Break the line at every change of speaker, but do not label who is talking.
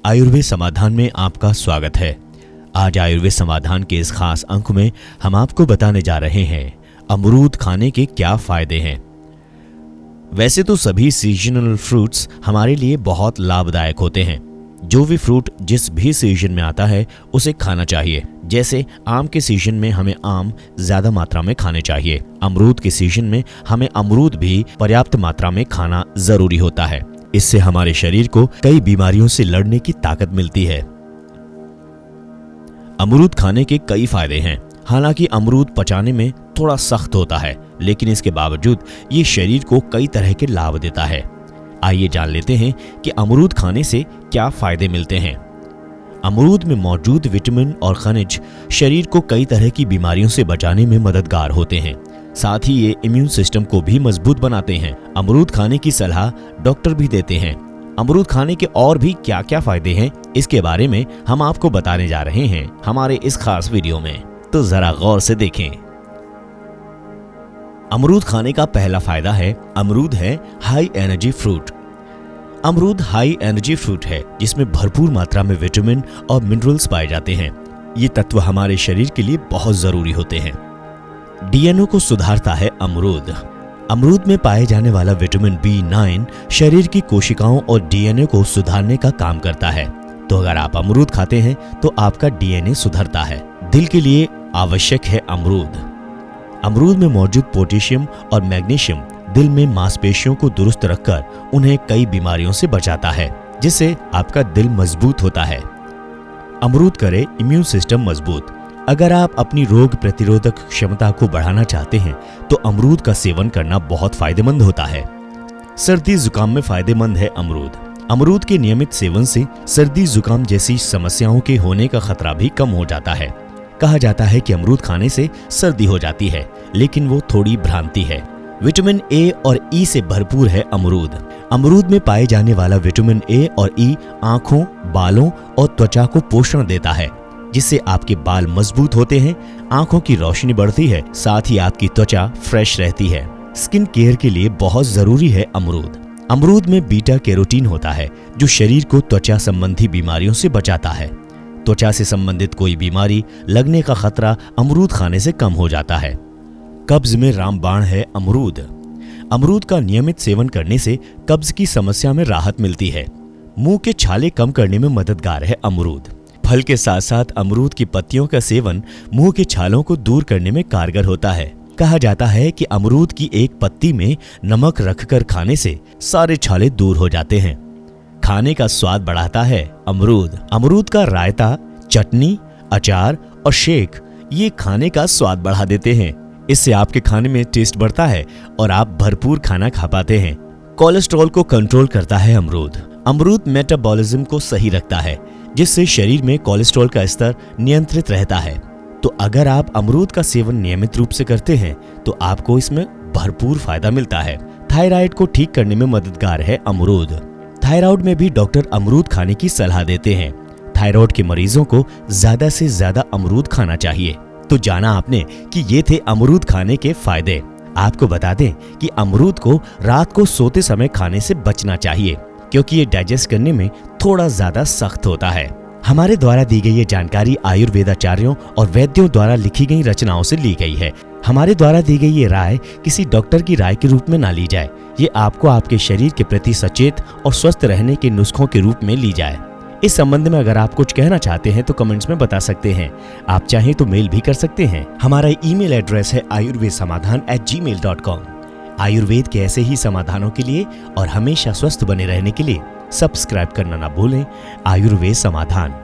आयुर्वेद समाधान में आपका स्वागत है। आज आयुर्वेद समाधान के इस खास अंक में हम आपको बताने जा रहे हैं अमरूद खाने के क्या फायदे हैं। वैसे तो सभी सीजनल फ्रूट्स हमारे लिए बहुत लाभदायक होते हैं। जो भी फ्रूट जिस भी सीजन में आता है उसे खाना चाहिए। जैसे आम के सीजन में हमें आम ज्यादा मात्रा में खाने चाहिए। अमरूद के सीजन में हमें अमरूद भी पर्याप्त मात्रा में खाना जरूरी होता है। इससे हमारे शरीर को कई बीमारियों से लड़ने की ताकत मिलती है। अमरूद खाने के कई फायदे हैं। हालांकि अमरूद पचाने में थोड़ा सख्त होता है, लेकिन इसके बावजूद ये शरीर को कई तरह के लाभ देता है। आइए जान लेते हैं कि अमरूद खाने से क्या फायदे मिलते हैं। अमरूद में मौजूद विटामिन और खनिज शरीर को कई तरह की बीमारियों से बचाने में मददगार होते हैं। साथ ही ये इम्यून सिस्टम को भी मजबूत बनाते हैं। अमरूद खाने की सलाह डॉक्टर भी देते हैं। अमरूद खाने के और भी क्या क्या फायदे हैं, इसके बारे में हम आपको बताने जा रहे हैं हमारे इस खास वीडियो में, तो जरा गौर से देखें। अमरूद खाने का पहला फायदा है, अमरूद है हाई एनर्जी फ्रूट। अमरूद हाई एनर्जी फ्रूट है जिसमें भरपूर मात्रा में विटामिन और मिनरल्स पाए जाते हैं। ये तत्व हमारे शरीर के लिए बहुत जरूरी होते हैं। डीएनए को सुधारता है अमरूद। अमरूद में पाए जाने वाला विटामिन B9 शरीर की कोशिकाओं और डीएनए को सुधारने का काम करता है। तो अगर आप अमरूद खाते हैं तो आपका डीएनए सुधरता है। दिल के लिए आवश्यक है अमरूद। अमरूद में मौजूद पोटेशियम और मैग्नीशियम दिल में मांसपेशियों को दुरुस्त रखकर उन्हें कई बीमारियों से बचाता है, जिससे आपका दिल मजबूत होता है। अमरूद करे इम्यून सिस्टम मजबूत। अगर आप अपनी रोग प्रतिरोधक क्षमता को बढ़ाना चाहते हैं तो अमरूद का सेवन करना बहुत फायदेमंद होता है। सर्दी जुकाम में फायदेमंद है अमरूद। अमरूद के नियमित सेवन से सर्दी जुकाम जैसी समस्याओं के होने का खतरा भी कम हो जाता है। कहा जाता है कि अमरूद खाने से सर्दी हो जाती है, लेकिन वो थोड़ी भ्रांति है। विटामिन ए और ई से भरपूर है अमरूद। अमरूद में पाए जाने वाला विटामिन ए और ई आंखों, बालों और त्वचा को पोषण देता है, जिससे आपके बाल मजबूत होते हैं, आंखों की रोशनी बढ़ती है, साथ ही आपकी त्वचा फ्रेश रहती है। स्किन केयर के लिए बहुत जरूरी है अमरूद। अमरूद में बीटा कैरोटीन होता है जो शरीर को त्वचा संबंधी बीमारियों से बचाता है। त्वचा से संबंधित कोई बीमारी लगने का खतरा अमरूद खाने से कम हो जाता है। कब्ज में रामबाण है अमरूद। अमरूद का नियमित सेवन करने से कब्ज की समस्या में राहत मिलती है। मुंह के छाले कम करने में मददगार है अमरूद। फल के साथ साथ अमरूद की पत्तियों का सेवन मुंह के छालों को दूर करने में कारगर होता है। कहा जाता है कि अमरूद की एक पत्ती में नमक रखकर खाने से सारे छाले दूर हो जाते हैं। खाने का स्वाद बढ़ाता है अमरूद। अमरूद का रायता, चटनी, अचार और शेक ये खाने का स्वाद बढ़ा देते हैं। इससे आपके खाने में टेस्ट बढ़ता है और आप भरपूर खाना खा पाते हैं। कोलेस्ट्रॉल को कंट्रोल करता है अमरूद। अमरूद मेटाबॉलिज्म को सही रखता है, जिससे शरीर में कोलेस्ट्रॉल का स्तर नियंत्रित रहता है। तो अगर आप अमरूद का सेवन नियमित रूप से करते हैं तो आपको इसमें भरपूर फायदा मिलता है। थायराइड को ठीक करने में मददगार है अमरूद। थायराइड में भी डॉक्टर अमरूद खाने की सलाह देते हैं। थायराइड के मरीजों को ज्यादा से ज्यादा अमरूद खाना चाहिए। तो जाना आपने कि ये थे अमरूद खाने के फायदे। आपको बता दें कि अमरूद को रात को सोते समय खाने से बचना चाहिए, क्योंकि ये डाइजेस्ट करने में थोड़ा ज्यादा सख्त होता है। हमारे द्वारा दी गई ये जानकारी आयुर्वेदाचार्यों और वैद्यों द्वारा लिखी गई रचनाओं से ली गई है। हमारे द्वारा दी गई ये राय किसी डॉक्टर की राय के रूप में ना ली जाए। ये आपको आपके शरीर के प्रति सचेत और स्वस्थ रहने के नुस्खों के रूप में ली जाए। इस संबंध में अगर आप कुछ कहना चाहते हैं तो कमेंट्स में बता सकते हैं। आप चाहें तो मेल भी कर सकते हैं। हमारा ईमेल एड्रेस है ayurvedsamaadhan@gmail.com। आयुर्वेद के ऐसे ही समाधानों के लिए और हमेशा स्वस्थ बने रहने के लिए सब्सक्राइब करना ना भूलें। आयुर्वेद समाधान।